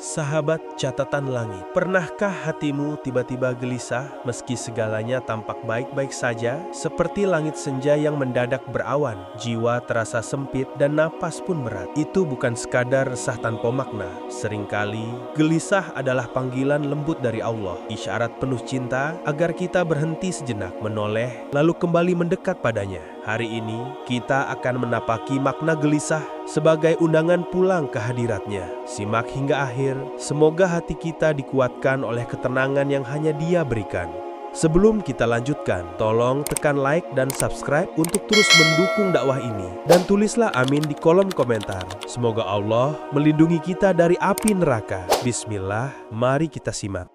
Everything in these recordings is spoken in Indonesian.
Sahabat catatan langit, pernahkah hatimu tiba-tiba gelisah meski segalanya tampak baik-baik saja? Seperti langit senja yang mendadak berawan, jiwa terasa sempit dan napas pun berat. Itu bukan sekadar resah tanpa makna. Seringkali, gelisah adalah panggilan lembut dari Allah, isyarat penuh cinta agar kita berhenti sejenak, menoleh, lalu kembali mendekat padanya. Hari ini, kita akan menapaki makna gelisah sebagai undangan pulang ke hadiratnya. Simak hingga akhir, semoga hati kita dikuatkan oleh ketenangan yang hanya Dia berikan. Sebelum kita lanjutkan, tolong tekan like dan subscribe untuk terus mendukung dakwah ini. Dan tulislah amin di kolom komentar. Semoga Allah melindungi kita dari api neraka. Bismillah, mari kita simak.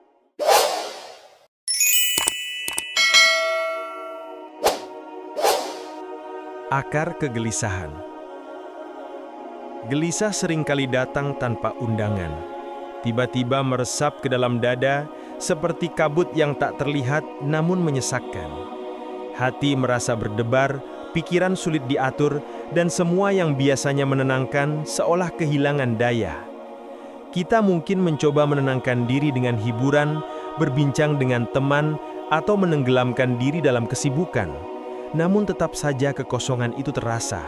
Akar kegelisahan. Gelisah seringkali datang tanpa undangan. Tiba-tiba meresap ke dalam dada seperti kabut yang tak terlihat namun menyesakkan. Hati merasa berdebar, pikiran sulit diatur, dan semua yang biasanya menenangkan seolah kehilangan daya. Kita mungkin mencoba menenangkan diri dengan hiburan, berbincang dengan teman, atau menenggelamkan diri dalam kesibukan. Namun tetap saja kekosongan itu terasa.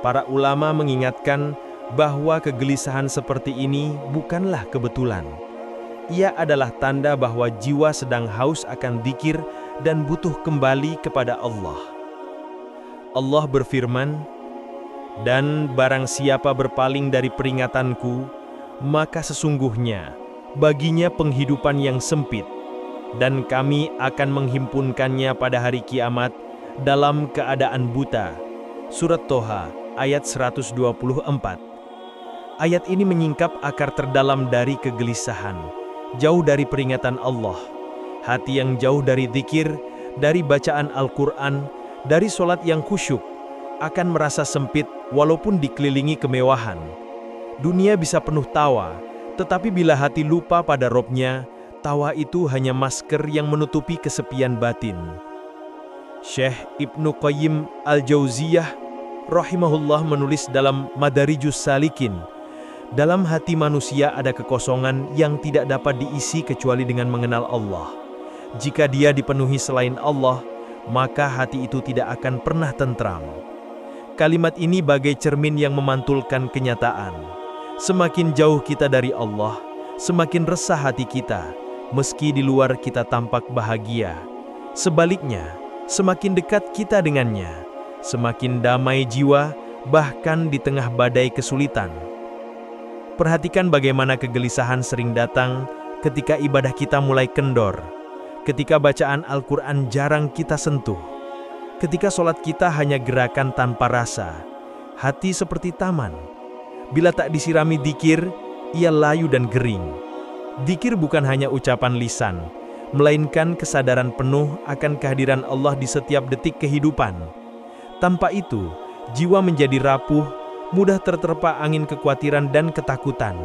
Para ulama mengingatkan bahwa kegelisahan seperti ini bukanlah kebetulan. Ia adalah tanda bahwa jiwa sedang haus akan dzikir dan butuh kembali kepada Allah. Allah berfirman, "Dan barang siapa berpaling dari peringatanku, maka sesungguhnya baginya penghidupan yang sempit, dan kami akan menghimpunkannya pada hari kiamat dalam keadaan buta." Surat Toha ayat 124. Ayat ini menyingkap akar terdalam dari kegelisahan, jauh dari peringatan Allah. Hati yang jauh dari dzikir, dari bacaan Al-Quran, dari sholat yang khusyuk, akan merasa sempit walaupun dikelilingi kemewahan. Dunia bisa penuh tawa, tetapi bila hati lupa pada Robnya, tawa itu hanya masker yang menutupi kesepian batin. Syekh Ibnu Qayyim Al-Jauziyah rahimahullah menulis dalam Madarijus Salikin, dalam hati manusia ada kekosongan yang tidak dapat diisi kecuali dengan mengenal Allah. Jika dia dipenuhi selain Allah, maka hati itu tidak akan pernah tentram. Kalimat ini bagai cermin yang memantulkan kenyataan. Semakin jauh kita dari Allah, semakin resah hati kita, meski di luar kita tampak bahagia. Sebaliknya, semakin dekat kita dengannya, semakin damai jiwa, bahkan di tengah badai kesulitan. Perhatikan bagaimana kegelisahan sering datang ketika ibadah kita mulai kendor, ketika bacaan Al-Quran jarang kita sentuh, ketika sholat kita hanya gerakan tanpa rasa. Hati seperti taman, bila tak disirami dzikir, ia layu dan gering. Dzikir bukan hanya ucapan lisan, melainkan kesadaran penuh akan kehadiran Allah di setiap detik kehidupan. Tanpa itu, jiwa menjadi rapuh, mudah terterpa angin kekhawatiran dan ketakutan.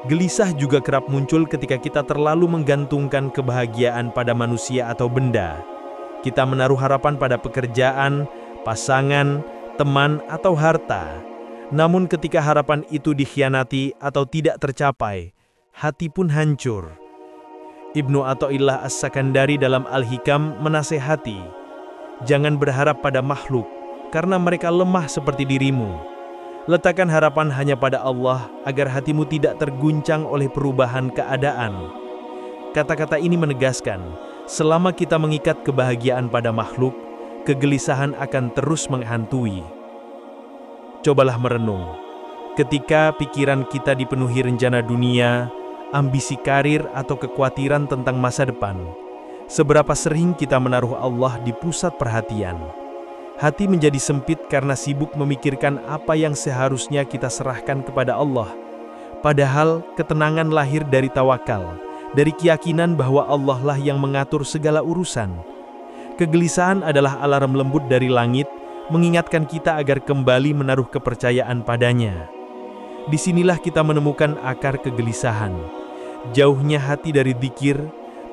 Gelisah juga kerap muncul ketika kita terlalu menggantungkan kebahagiaan pada manusia atau benda. Kita menaruh harapan pada pekerjaan, pasangan, teman, atau harta. Namun ketika harapan itu dikhianati atau tidak tercapai, hati pun hancur. Ibnu Athaillah As-Sakandari dalam Al-Hikam menasehati, "Jangan berharap pada makhluk, karena mereka lemah seperti dirimu. Letakkan harapan hanya pada Allah, agar hatimu tidak terguncang oleh perubahan keadaan." Kata-kata ini menegaskan, selama kita mengikat kebahagiaan pada makhluk, kegelisahan akan terus menghantui. Cobalah merenung, ketika pikiran kita dipenuhi rencana dunia, ambisi karir, atau kekhawatiran tentang masa depan, seberapa sering kita menaruh Allah di pusat perhatian. Hati menjadi sempit karena sibuk memikirkan apa yang seharusnya kita serahkan kepada Allah. Padahal ketenangan lahir dari tawakal, dari keyakinan bahwa Allah lah yang mengatur segala urusan. Kegelisahan adalah alarm lembut dari langit, mengingatkan kita agar kembali menaruh kepercayaan padanya. Disinilah kita menemukan akar kegelisahan. Jauhnya hati dari dzikir,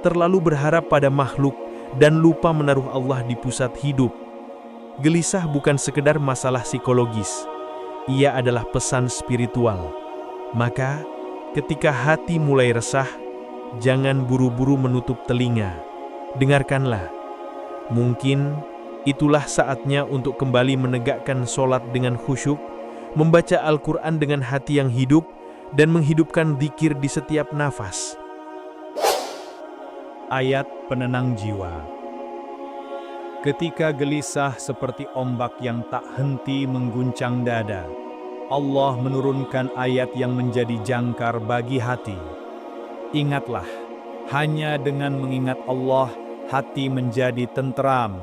terlalu berharap pada makhluk, dan lupa menaruh Allah di pusat hidup. Gelisah bukan sekedar masalah psikologis, ia adalah pesan spiritual. Maka, Ketika hati mulai resah, jangan buru-buru menutup telinga. Dengarkanlah. Mungkin itulah saatnya untuk kembali menegakkan sholat dengan khusyuk, membaca Al-Quran dengan hati yang hidup, dan menghidupkan zikir di setiap nafas. Ayat penenang jiwa. Ketika gelisah seperti ombak yang tak henti mengguncang dada, Allah menurunkan ayat yang menjadi jangkar bagi hati. Ingatlah, hanya dengan mengingat Allah, hati menjadi tentram.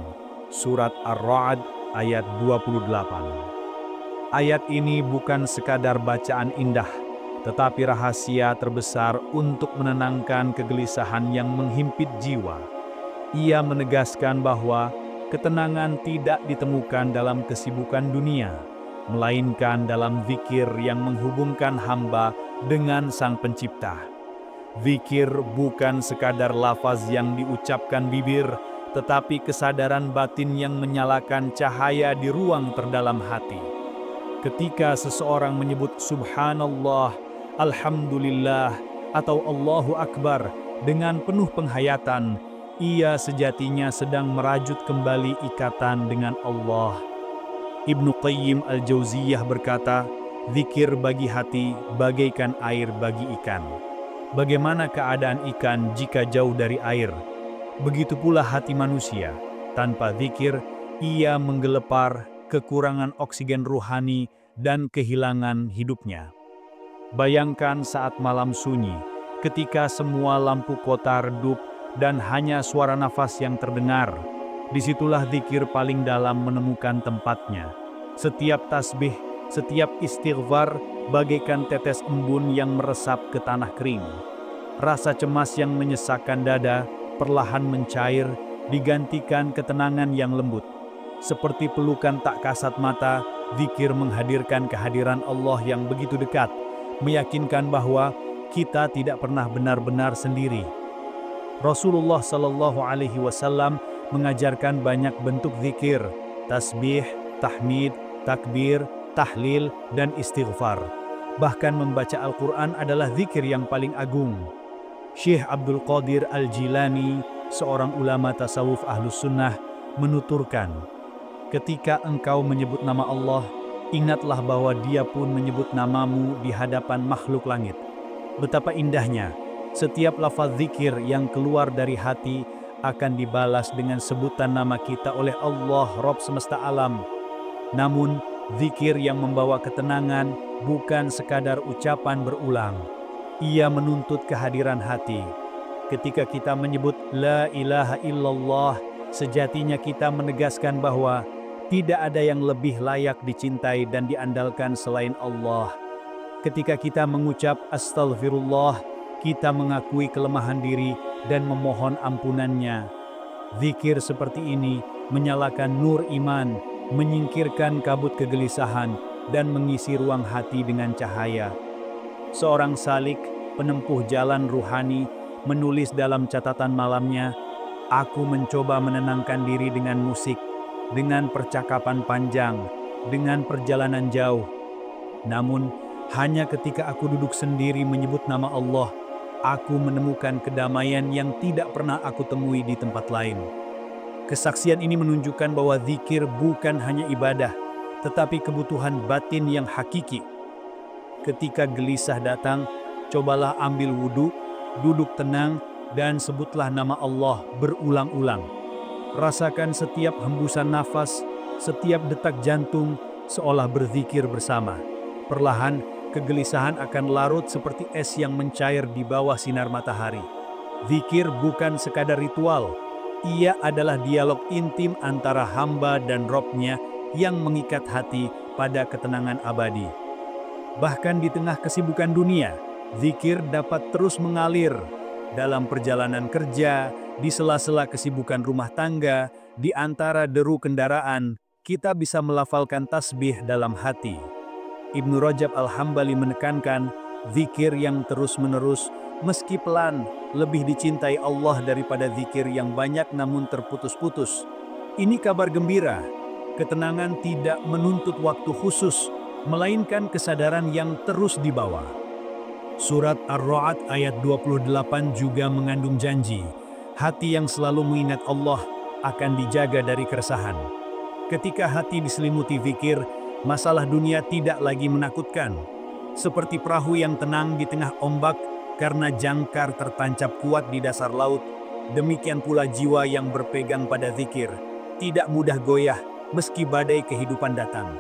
Surat Ar-Ra'd ayat 28. Ayat ini bukan sekadar bacaan indah, tetapi rahasia terbesar untuk menenangkan kegelisahan yang menghimpit jiwa. Ia menegaskan bahwa ketenangan tidak ditemukan dalam kesibukan dunia, melainkan dalam zikir yang menghubungkan hamba dengan Sang Pencipta. Zikir bukan sekadar lafaz yang diucapkan bibir, tetapi kesadaran batin yang menyalakan cahaya di ruang terdalam hati. Ketika seseorang menyebut Subhanallah, Alhamdulillah, atau Allahu Akbar dengan penuh penghayatan, ia sejatinya sedang merajut kembali ikatan dengan Allah. Ibnu Qayyim Al-Jauziyah berkata, zikir bagi hati bagaikan air bagi ikan. Bagaimana keadaan ikan jika jauh dari air? Begitu pula hati manusia. Tanpa zikir, ia menggelepar, kekurangan oksigen ruhani, dan kehilangan hidupnya. Bayangkan saat malam sunyi, ketika semua lampu kota redup dan hanya suara nafas yang terdengar. Disitulah zikir paling dalam menemukan tempatnya. Setiap tasbih, setiap istighfar bagaikan tetes embun yang meresap ke tanah kering. Rasa cemas yang menyesakkan dada perlahan mencair, digantikan ketenangan yang lembut. Seperti pelukan tak kasat mata, zikir menghadirkan kehadiran Allah yang begitu dekat, meyakinkan bahwa kita tidak pernah benar-benar sendiri. Rasulullah Shallallahu Alaihi Wasallam mengajarkan banyak bentuk zikir, tasbih, tahmid, takbir, tahlil, dan istighfar. Bahkan membaca Al-Quran adalah zikir yang paling agung. Syekh Abdul Qadir Al-Jilani, seorang ulama tasawuf Ahlus Sunnah, menuturkan, ketika engkau menyebut nama Allah, ingatlah bahwa Dia pun menyebut namamu di hadapan makhluk langit. Betapa indahnya, setiap lafaz zikir yang keluar dari hati akan dibalas dengan sebutan nama kita oleh Allah, Rabb semesta alam. Namun, zikir yang membawa ketenangan bukan sekadar ucapan berulang. Ia menuntut kehadiran hati. Ketika kita menyebut La ilaha illallah, sejatinya kita menegaskan bahwa tidak ada yang lebih layak dicintai dan diandalkan selain Allah. Ketika kita mengucap Astaghfirullah, kita mengakui kelemahan diri dan memohon ampunannya. Zikir seperti ini menyalakan nur iman, menyingkirkan kabut kegelisahan, dan mengisi ruang hati dengan cahaya. Seorang salik, penempuh jalan ruhani, menulis dalam catatan malamnya, aku mencoba menenangkan diri dengan musik, dengan percakapan panjang, dengan perjalanan jauh. Namun, hanya ketika aku duduk sendiri menyebut nama Allah, aku menemukan kedamaian yang tidak pernah aku temui di tempat lain. Kesaksian ini menunjukkan bahwa zikir bukan hanya ibadah, tetapi kebutuhan batin yang hakiki. Ketika gelisah datang, cobalah ambil wudhu, duduk tenang, dan sebutlah nama Allah berulang-ulang. Rasakan setiap hembusan nafas, setiap detak jantung, seolah berzikir bersama. Perlahan, kegelisahan akan larut seperti es yang mencair di bawah sinar matahari. Zikir bukan sekadar ritual, ia adalah dialog intim antara hamba dan Robnya yang mengikat hati pada ketenangan abadi. Bahkan di tengah kesibukan dunia, zikir dapat terus mengalir. Dalam perjalanan kerja, di sela-sela kesibukan rumah tangga, di antara deru kendaraan, kita bisa melafalkan tasbih dalam hati. Ibnu Rajab Al-Hambali menekankan, zikir yang terus-menerus, meski pelan, lebih dicintai Allah daripada zikir yang banyak namun terputus-putus. Ini kabar gembira. Ketenangan tidak menuntut waktu khusus, melainkan kesadaran yang terus dibawa. Surat Ar-Ra'd ayat 28 juga mengandung janji, hati yang selalu mengingat Allah akan dijaga dari keresahan. Ketika hati diselimuti zikir, masalah dunia tidak lagi menakutkan. Seperti perahu yang tenang di tengah ombak karena jangkar tertancap kuat di dasar laut, demikian pula jiwa yang berpegang pada zikir, tidak mudah goyah meski badai kehidupan datang.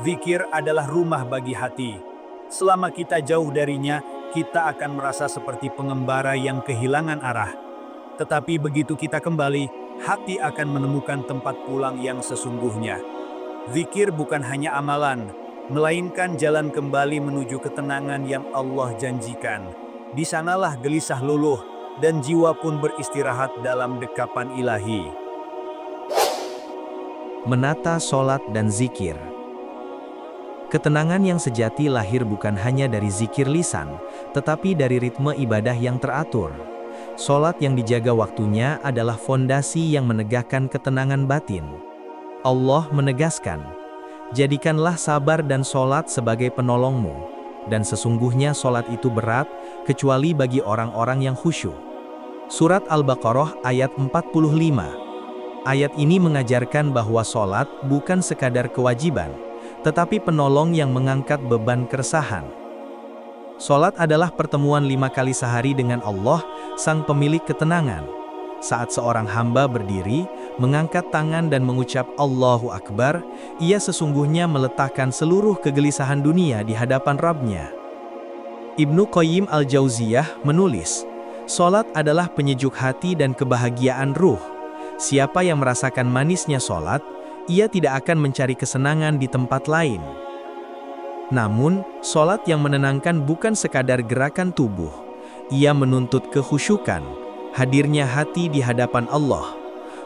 Zikir adalah rumah bagi hati. Selama kita jauh darinya, kita akan merasa seperti pengembara yang kehilangan arah. Tetapi begitu kita kembali, hati akan menemukan tempat pulang yang sesungguhnya. Zikir bukan hanya amalan, melainkan jalan kembali menuju ketenangan yang Allah janjikan. Di sanalah gelisah luluh dan jiwa pun beristirahat dalam dekapan ilahi. Menata sholat dan zikir. Ketenangan yang sejati lahir bukan hanya dari zikir lisan, tetapi dari ritme ibadah yang teratur. Sholat yang dijaga waktunya adalah fondasi yang menegakkan ketenangan batin. Allah menegaskan, "Jadikanlah sabar dan sholat sebagai penolongmu, dan sesungguhnya sholat itu berat, kecuali bagi orang-orang yang khusyuk." Surat Al-Baqarah ayat 45. Ayat ini mengajarkan bahwa sholat bukan sekadar kewajiban, tetapi penolong yang mengangkat beban keresahan. Sholat adalah pertemuan 5 kali sehari dengan Allah, Sang Pemilik ketenangan. Saat seorang hamba berdiri, mengangkat tangan dan mengucap Allahu Akbar, ia sesungguhnya meletakkan seluruh kegelisahan dunia di hadapan Rabb-Nya. Ibnu Qayyim Al-Jauziyah menulis, sholat adalah penyejuk hati dan kebahagiaan ruh. Siapa yang merasakan manisnya sholat, ia tidak akan mencari kesenangan di tempat lain. Namun, sholat yang menenangkan bukan sekadar gerakan tubuh. Ia menuntut kekhusyukan, hadirnya hati di hadapan Allah.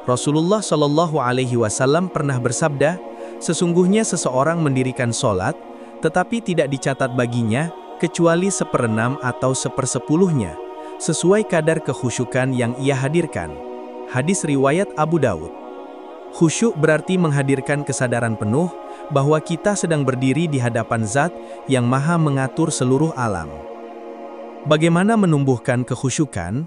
Rasulullah Shallallahu Alaihi Wasallam pernah bersabda, sesungguhnya seseorang mendirikan sholat, tetapi tidak dicatat baginya, kecuali 1/6 atau 1/10-nya, sesuai kadar kekhusyukan yang ia hadirkan. Hadis riwayat Abu Daud. Khusyuk berarti menghadirkan kesadaran penuh bahwa kita sedang berdiri di hadapan Zat yang Maha mengatur seluruh alam. Bagaimana menumbuhkan kekhusyukan?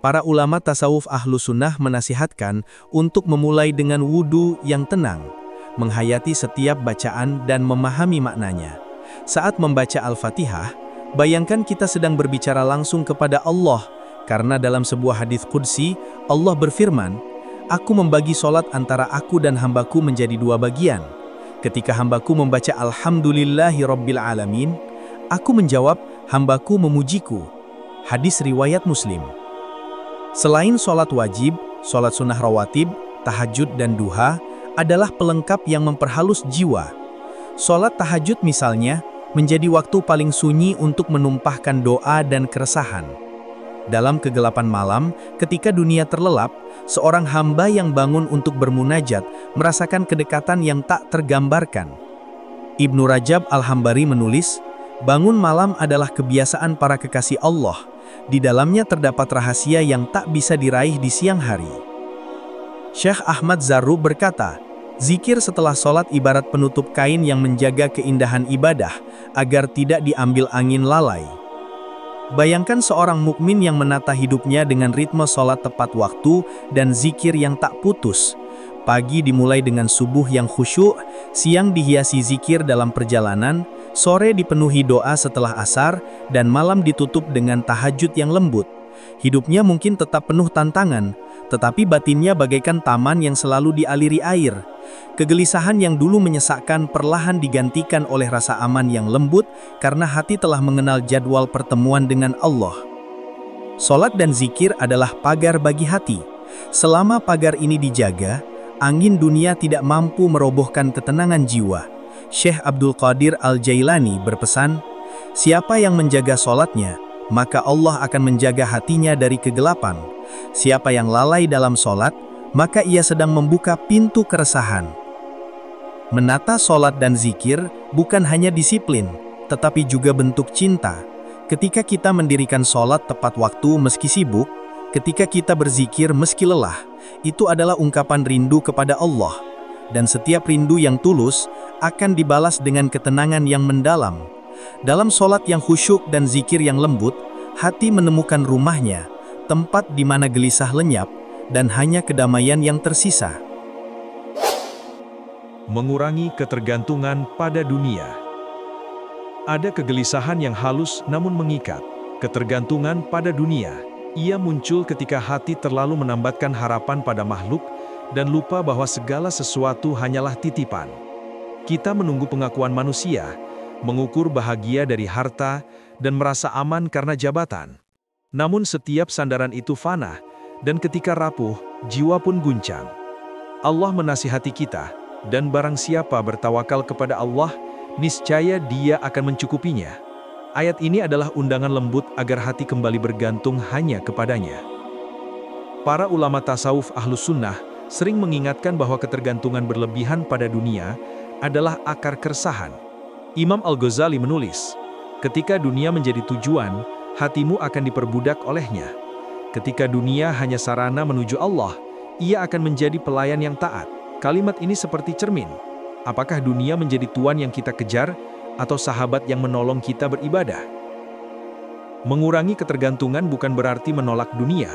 Para ulama tasawuf ahlu sunnah menasihatkan untuk memulai dengan wudu yang tenang, menghayati setiap bacaan dan memahami maknanya. Saat membaca Al-Fatihah, bayangkan kita sedang berbicara langsung kepada Allah, karena dalam sebuah hadis qudsi, Allah berfirman, "Aku membagi sholat antara aku dan hambaku menjadi 2 bagian. Ketika hambaku membaca Alhamdulillahi Rabbil Alamin, aku menjawab, hambaku memujiku." Hadis riwayat Muslim. Selain sholat wajib, sholat sunnah rawatib, tahajud dan duha adalah pelengkap yang memperhalus jiwa. Sholat tahajud misalnya, menjadi waktu paling sunyi untuk menumpahkan doa dan keresahan. Dalam kegelapan malam, ketika dunia terlelap, seorang hamba yang bangun untuk bermunajat merasakan kedekatan yang tak tergambarkan. Ibnu Rajab Al-Hambari menulis, bangun malam adalah kebiasaan para kekasih Allah. Di dalamnya terdapat rahasia yang tak bisa diraih di siang hari. Syekh Ahmad Zarruq berkata, zikir setelah sholat ibarat penutup kain yang menjaga keindahan ibadah, agar tidak diambil angin lalai. Bayangkan seorang mukmin yang menata hidupnya dengan ritme sholat tepat waktu dan zikir yang tak putus. Pagi dimulai dengan subuh yang khusyuk, siang dihiasi zikir dalam perjalanan, sore dipenuhi doa setelah asar, dan malam ditutup dengan tahajud yang lembut. Hidupnya mungkin tetap penuh tantangan, tetapi batinnya bagaikan taman yang selalu dialiri air. Kegelisahan yang dulu menyesakkan perlahan digantikan oleh rasa aman yang lembut karena hati telah mengenal jadwal pertemuan dengan Allah. Sholat dan zikir adalah pagar bagi hati. Selama pagar ini dijaga, angin dunia tidak mampu merobohkan ketenangan jiwa. Syekh Abdul Qadir Al-Jailani berpesan, siapa yang menjaga sholatnya, maka Allah akan menjaga hatinya dari kegelapan. Siapa yang lalai dalam sholat, maka ia sedang membuka pintu keresahan. Menata sholat dan zikir bukan hanya disiplin, tetapi juga bentuk cinta. Ketika kita mendirikan sholat tepat waktu meski sibuk, ketika kita berzikir meski lelah, itu adalah ungkapan rindu kepada Allah. Dan setiap rindu yang tulus akan dibalas dengan ketenangan yang mendalam. Dalam sholat yang khusyuk dan zikir yang lembut, hati menemukan rumahnya, tempat di mana gelisah lenyap, dan hanya kedamaian yang tersisa. Mengurangi ketergantungan pada dunia. Ada kegelisahan yang halus namun mengikat, ketergantungan pada dunia. Ia muncul ketika hati terlalu menambatkan harapan pada makhluk dan lupa bahwa segala sesuatu hanyalah titipan. Kita menunggu pengakuan manusia, mengukur bahagia dari harta, dan merasa aman karena jabatan. Namun setiap sandaran itu fana, dan ketika rapuh, jiwa pun guncang. Allah menasihati kita, dan barang siapa bertawakal kepada Allah, niscaya Dia akan mencukupinya. Ayat ini adalah undangan lembut agar hati kembali bergantung hanya kepadanya. Para ulama tasawuf Ahlus Sunnah sering mengingatkan bahwa ketergantungan berlebihan pada dunia adalah akar keresahan. Imam Al-Ghazali menulis, ketika dunia menjadi tujuan, hatimu akan diperbudak olehnya. Ketika dunia hanya sarana menuju Allah, ia akan menjadi pelayan yang taat. Kalimat ini seperti cermin. Apakah dunia menjadi tuan yang kita kejar, atau sahabat yang menolong kita beribadah? Mengurangi ketergantungan bukan berarti menolak dunia.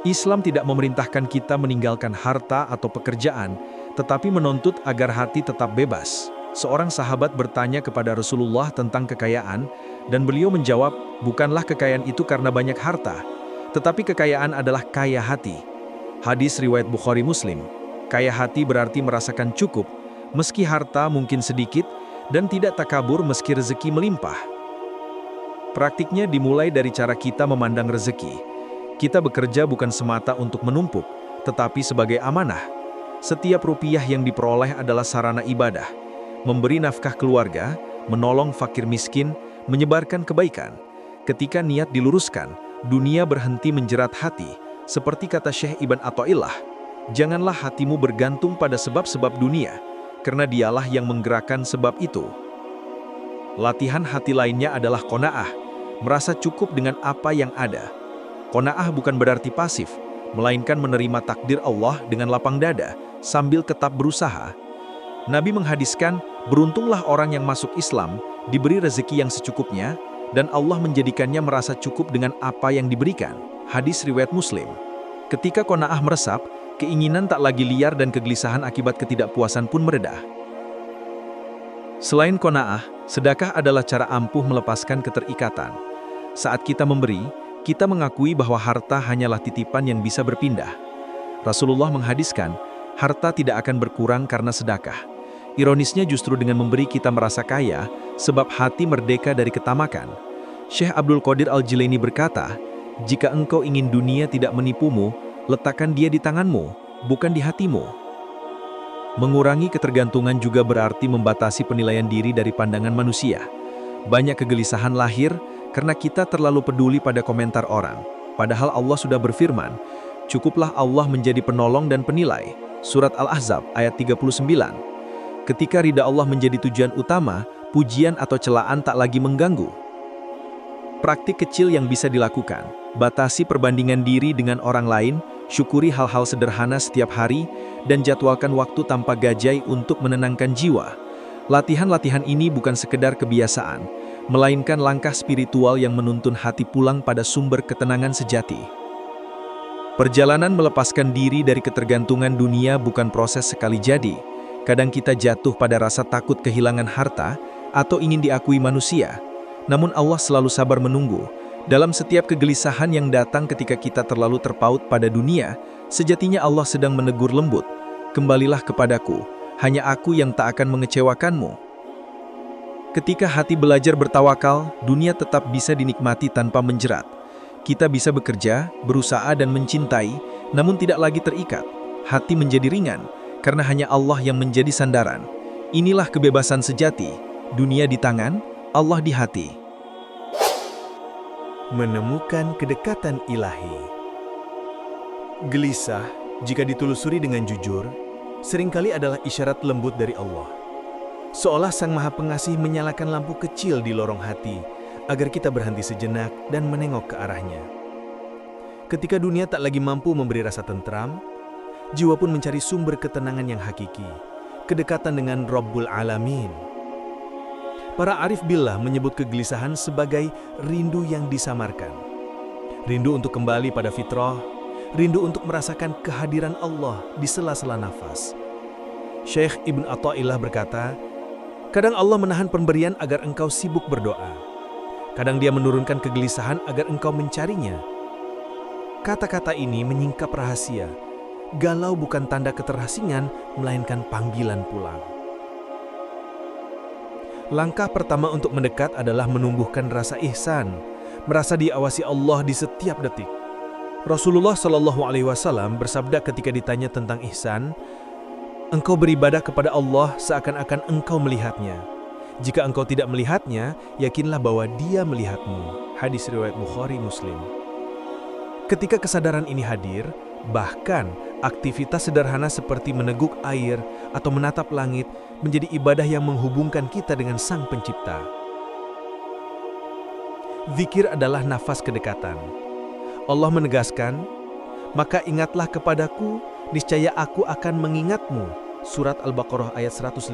Islam tidak memerintahkan kita meninggalkan harta atau pekerjaan, tetapi menuntut agar hati tetap bebas. Seorang sahabat bertanya kepada Rasulullah tentang kekayaan, dan beliau menjawab, bukanlah kekayaan itu karena banyak harta, tetapi kekayaan adalah kaya hati. Hadis riwayat Bukhari Muslim. Kaya hati berarti merasakan cukup, meski harta mungkin sedikit, dan tidak takabur meski rezeki melimpah. Praktiknya dimulai dari cara kita memandang rezeki. Kita bekerja bukan semata untuk menumpuk, tetapi sebagai amanah. Setiap rupiah yang diperoleh adalah sarana ibadah, memberi nafkah keluarga, menolong fakir miskin, menyebarkan kebaikan. Ketika niat diluruskan, dunia berhenti menjerat hati, seperti kata Syekh Ibn Athaillah, janganlah hatimu bergantung pada sebab-sebab dunia, karena dialah yang menggerakkan sebab itu. Latihan hati lainnya adalah qanaah, merasa cukup dengan apa yang ada. Qanaah bukan berarti pasif, melainkan menerima takdir Allah dengan lapang dada, sambil tetap berusaha. Nabi menghadiskan, beruntunglah orang yang masuk Islam, diberi rezeki yang secukupnya, dan Allah menjadikannya merasa cukup dengan apa yang diberikan. Hadis riwayat Muslim. Ketika qanaah meresap, keinginan tak lagi liar dan kegelisahan akibat ketidakpuasan pun meredah. Selain qanaah, sedekah adalah cara ampuh melepaskan keterikatan. Saat kita memberi, kita mengakui bahwa harta hanyalah titipan yang bisa berpindah. Rasulullah menghadiskan, harta tidak akan berkurang karena sedekah. Ironisnya justru dengan memberi kita merasa kaya, sebab hati merdeka dari ketamakan. Syekh Abdul Qadir Al-Jilaini berkata, jika engkau ingin dunia tidak menipumu, letakkan dia di tanganmu, bukan di hatimu. Mengurangi ketergantungan juga berarti membatasi penilaian diri dari pandangan manusia. Banyak kegelisahan lahir karena kita terlalu peduli pada komentar orang. Padahal Allah sudah berfirman, cukuplah Allah menjadi penolong dan penilai. Surat Al-Ahzab ayat 39. Ketika ridha Allah menjadi tujuan utama, pujian atau celaan tak lagi mengganggu. Praktik kecil yang bisa dilakukan, batasi perbandingan diri dengan orang lain, syukuri hal-hal sederhana setiap hari, dan jadwalkan waktu tanpa gajai untuk menenangkan jiwa. Latihan-latihan ini bukan sekedar kebiasaan, melainkan langkah spiritual yang menuntun hati pulang pada sumber ketenangan sejati. Perjalanan melepaskan diri dari ketergantungan dunia bukan proses sekali jadi. Kadang kita jatuh pada rasa takut kehilangan harta atau ingin diakui manusia. Namun Allah selalu sabar menunggu. Dalam setiap kegelisahan yang datang ketika kita terlalu terpaut pada dunia, sejatinya Allah sedang menegur lembut. Kembalilah kepadaku, hanya aku yang tak akan mengecewakanmu. Ketika hati belajar bertawakal, dunia tetap bisa dinikmati tanpa menjerat. Kita bisa bekerja, berusaha dan mencintai, namun tidak lagi terikat. Hati menjadi ringan, karena hanya Allah yang menjadi sandaran. Inilah kebebasan sejati, dunia di tangan, Allah di hati. Menemukan kedekatan ilahi. Gelisah, jika ditelusuri dengan jujur, seringkali adalah isyarat lembut dari Allah. Seolah Sang Maha Pengasih menyalakan lampu kecil di lorong hati, agar kita berhenti sejenak dan menengok ke arahnya. Ketika dunia tak lagi mampu memberi rasa tentram, jiwa pun mencari sumber ketenangan yang hakiki, kedekatan dengan Rabbul Alamin. Para arif billah menyebut kegelisahan sebagai rindu yang disamarkan. Rindu untuk kembali pada fitrah, rindu untuk merasakan kehadiran Allah di sela-sela nafas. Syekh Ibn Atha'illah berkata, kadang Allah menahan pemberian agar engkau sibuk berdoa. Kadang Dia menurunkan kegelisahan agar engkau mencarinya. Kata-kata ini menyingkap rahasia. Galau bukan tanda keterasingan, melainkan panggilan pulang. Langkah pertama untuk mendekat adalah menumbuhkan rasa ihsan, merasa diawasi Allah di setiap detik. Rasulullah Shallallahu Alaihi Wasallam bersabda ketika ditanya tentang ihsan, engkau beribadah kepada Allah seakan-akan engkau melihatnya. Jika engkau tidak melihatnya, yakinlah bahwa Dia melihatmu. Hadis riwayat Bukhari Muslim. Ketika kesadaran ini hadir, bahkan aktivitas sederhana seperti meneguk air atau menatap langit menjadi ibadah yang menghubungkan kita dengan Sang Pencipta. Zikir adalah nafas kedekatan. Allah menegaskan, maka ingatlah kepadaku, niscaya aku akan mengingatmu. Surat Al-Baqarah ayat 152.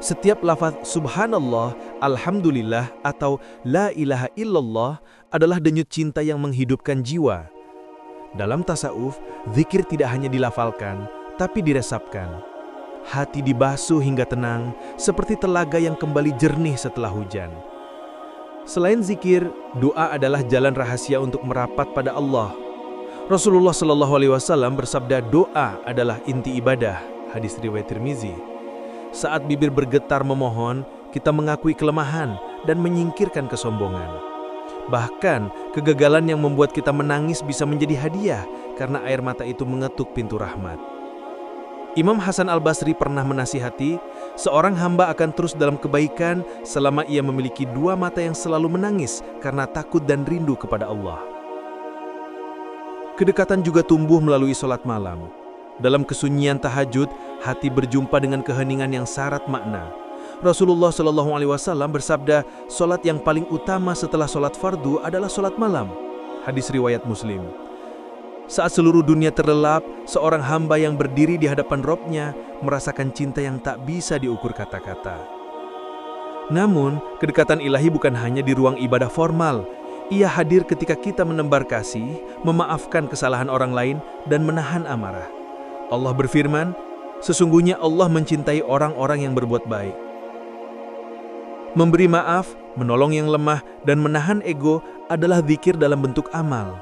Setiap lafaz subhanallah, alhamdulillah, atau la ilaha illallah adalah denyut cinta yang menghidupkan jiwa. Dalam tasawuf, zikir tidak hanya dilafalkan, tapi diresapkan. Hati dibasuh hingga tenang, seperti telaga yang kembali jernih setelah hujan. Selain zikir, doa adalah jalan rahasia untuk merapat pada Allah. Rasulullah Shallallahu Alaihi Wasallam bersabda, doa adalah inti ibadah. Hadis riwayat Tirmizi. Saat bibir bergetar memohon, kita mengakui kelemahan dan menyingkirkan kesombongan. Bahkan, kegagalan yang membuat kita menangis bisa menjadi hadiah karena air mata itu mengetuk pintu rahmat. Imam Hasan Al-Basri pernah menasihati, seorang hamba akan terus dalam kebaikan selama ia memiliki dua mata yang selalu menangis karena takut dan rindu kepada Allah. Kedekatan juga tumbuh melalui sholat malam. Dalam kesunyian tahajud, hati berjumpa dengan keheningan yang syarat makna. Rasulullah Shallallahu Alaihi Wasallam bersabda, sholat yang paling utama setelah sholat fardu adalah sholat malam. Hadis riwayat Muslim. Saat seluruh dunia terlelap, seorang hamba yang berdiri di hadapan Robnya merasakan cinta yang tak bisa diukur kata-kata. Namun, kedekatan ilahi bukan hanya di ruang ibadah formal. Ia hadir ketika kita menebar kasih, memaafkan kesalahan orang lain, dan menahan amarah. Allah berfirman, sesungguhnya Allah mencintai orang-orang yang berbuat baik. Memberi maaf, menolong yang lemah, dan menahan ego adalah zikir dalam bentuk amal.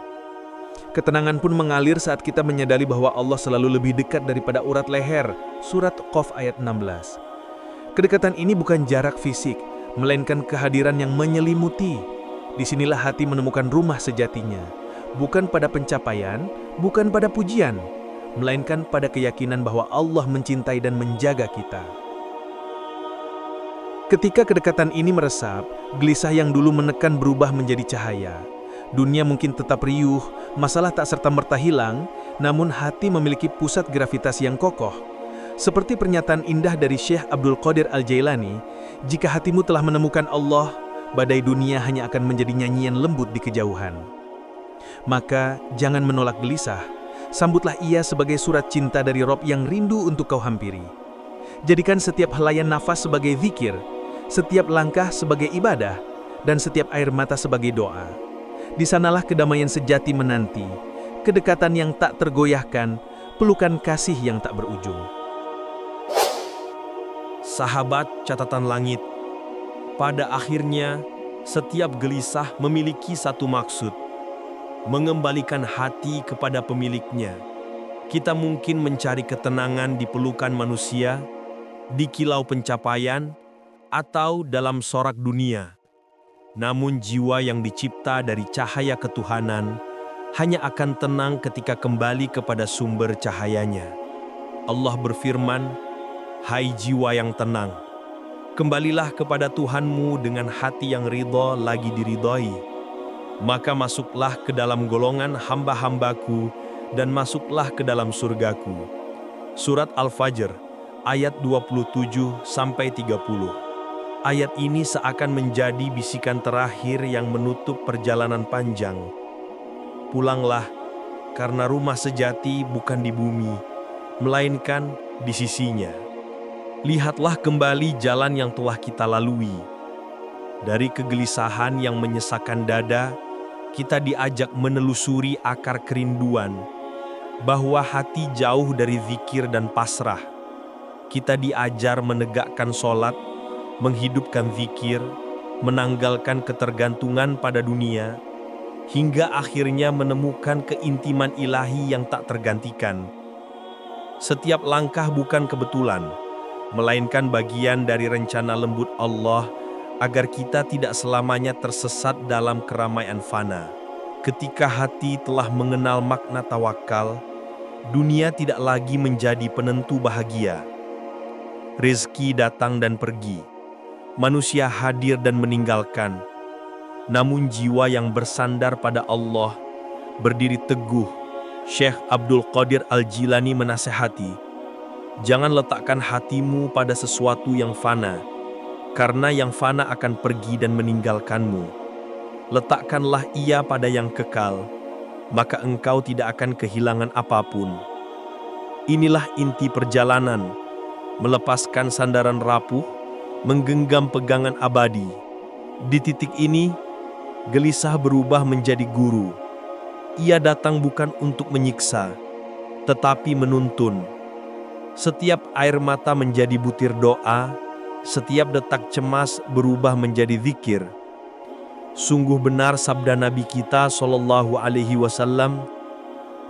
Ketenangan pun mengalir saat kita menyadari bahwa Allah selalu lebih dekat daripada urat leher. Surat Qaf ayat 16. Kedekatan ini bukan jarak fisik, melainkan kehadiran yang menyelimuti. Disinilah hati menemukan rumah sejatinya. Bukan pada pencapaian, bukan pada pujian, melainkan pada keyakinan bahwa Allah mencintai dan menjaga kita. Ketika kedekatan ini meresap, gelisah yang dulu menekan berubah menjadi cahaya. Dunia mungkin tetap riuh, masalah tak serta-merta hilang, namun hati memiliki pusat gravitasi yang kokoh. Seperti pernyataan indah dari Syekh Abdul Qadir Al-Jailani, jika hatimu telah menemukan Allah, badai dunia hanya akan menjadi nyanyian lembut di kejauhan. Maka jangan menolak gelisah, sambutlah ia sebagai surat cinta dari Rob yang rindu untuk kau hampiri. Jadikan setiap helayan nafas sebagai zikir, setiap langkah sebagai ibadah, dan setiap air mata sebagai doa. Di sanalah kedamaian sejati menanti, kedekatan yang tak tergoyahkan, pelukan kasih yang tak berujung. Sahabat catatan langit, pada akhirnya setiap gelisah memiliki satu maksud, mengembalikan hati kepada pemiliknya. Kita mungkin mencari ketenangan di pelukan manusia, di kilau pencapaian, atau dalam sorak dunia. Namun jiwa yang dicipta dari cahaya ketuhanan hanya akan tenang ketika kembali kepada sumber cahayanya. Allah berfirman, hai jiwa yang tenang, kembalilah kepada Tuhanmu dengan hati yang ridha lagi diridhai. Maka masuklah ke dalam golongan hamba-hambaku dan masuklah ke dalam surgaku. Surat Al-Fajr ayat 27-30. Ayat ini seakan menjadi bisikan terakhir yang menutup perjalanan panjang. Pulanglah, karena rumah sejati bukan di bumi, melainkan di sisinya. Lihatlah kembali jalan yang telah kita lalui. Dari kegelisahan yang menyesakkan dada, kita diajak menelusuri akar kerinduan, bahwa hati jauh dari zikir dan pasrah. Kita diajar menegakkan sholat, menghidupkan zikir, menanggalkan ketergantungan pada dunia, hingga akhirnya menemukan keintiman ilahi yang tak tergantikan. Setiap langkah bukan kebetulan, melainkan bagian dari rencana lembut Allah agar kita tidak selamanya tersesat dalam keramaian fana. Ketika hati telah mengenal makna tawakal, dunia tidak lagi menjadi penentu bahagia. Rezeki datang dan pergi, manusia hadir dan meninggalkan. Namun jiwa yang bersandar pada Allah berdiri teguh. Syekh Abdul Qadir Al-Jilani menasihati, jangan letakkan hatimu pada sesuatu yang fana, karena yang fana akan pergi dan meninggalkanmu. Letakkanlah ia pada yang kekal, maka engkau tidak akan kehilangan apapun. Inilah inti perjalanan, melepaskan sandaran rapuh, menggenggam pegangan abadi. Di titik ini, gelisah berubah menjadi guru. Ia datang bukan untuk menyiksa, tetapi menuntun. Setiap air mata menjadi butir doa, setiap detak cemas berubah menjadi zikir. Sungguh benar sabda Nabi kita SAW,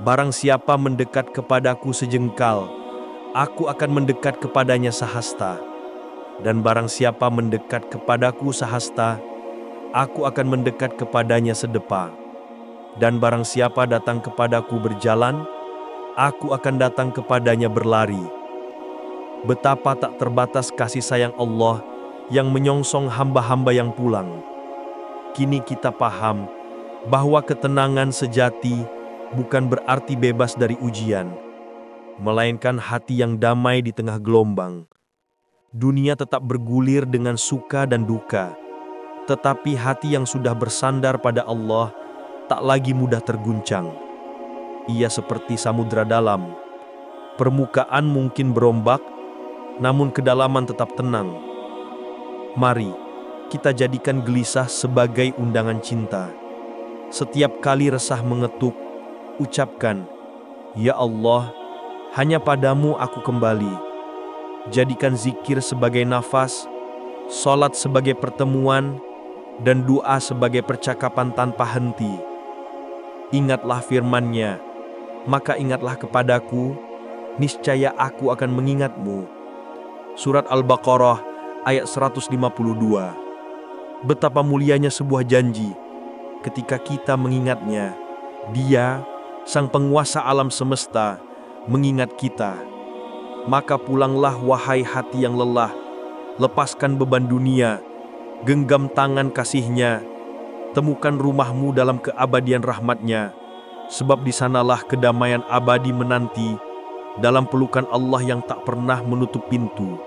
barang siapa mendekat kepadaku sejengkal, aku akan mendekat kepadanya sehasta. Dan barang siapa mendekat kepadaku sehasta, aku akan mendekat kepadanya sedepa. Dan barang siapa datang kepadaku berjalan, aku akan datang kepadanya berlari. Betapa tak terbatas kasih sayang Allah yang menyongsong hamba-hamba yang pulang. Kini kita paham bahwa ketenangan sejati bukan berarti bebas dari ujian, melainkan hati yang damai di tengah gelombang. Dunia tetap bergulir dengan suka dan duka, tetapi hati yang sudah bersandar pada Allah tak lagi mudah terguncang. Ia seperti samudra dalam. Permukaan mungkin berombak, namun kedalaman tetap tenang. Mari kita jadikan gelisah sebagai undangan cinta. Setiap kali resah mengetuk, ucapkan, "Ya Allah, hanya padamu aku kembali." Jadikan zikir sebagai nafas, sholat sebagai pertemuan, dan doa sebagai percakapan tanpa henti. Ingatlah firman-Nya, maka ingatlah kepadaku, niscaya aku akan mengingatmu. Surat Al-Baqarah ayat 152. Betapa mulianya sebuah janji ketika kita mengingatnya. Dia, sang penguasa alam semesta, mengingat kita. Maka pulanglah wahai hati yang lelah, lepaskan beban dunia, genggam tangan kasih-Nya, temukan rumahmu dalam keabadian rahmat-Nya, sebab di sanalah kedamaian abadi menanti, dalam pelukan Allah yang tak pernah menutup pintu.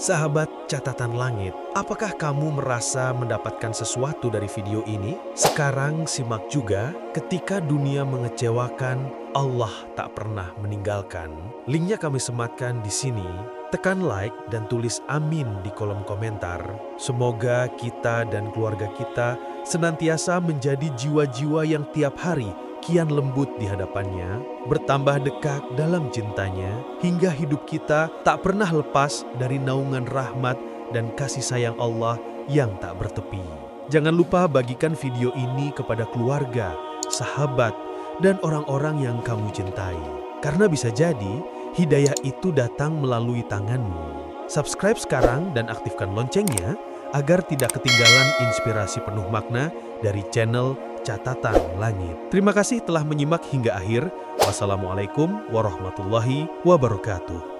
Sahabat Catatan Langit, apakah kamu merasa mendapatkan sesuatu dari video ini? Sekarang simak juga, ketika dunia mengecewakan, Allah tak pernah meninggalkan. Linknya kami sematkan di sini. Tekan like dan tulis amin di kolom komentar. Semoga kita dan keluarga kita senantiasa menjadi jiwa-jiwa yang tiap hari kian lembut di hadapannya, bertambah dekat dalam cintanya, hingga hidup kita tak pernah lepas dari naungan rahmat dan kasih sayang Allah yang tak bertepi. Jangan lupa bagikan video ini kepada keluarga, sahabat, dan orang-orang yang kamu cintai. Karena bisa jadi hidayah itu datang melalui tanganmu. Subscribe sekarang dan aktifkan loncengnya agar tidak ketinggalan inspirasi penuh makna dari channel Catatan Langit. Terima kasih telah menyimak hingga akhir. Wassalamualaikum warahmatullahi wabarakatuh.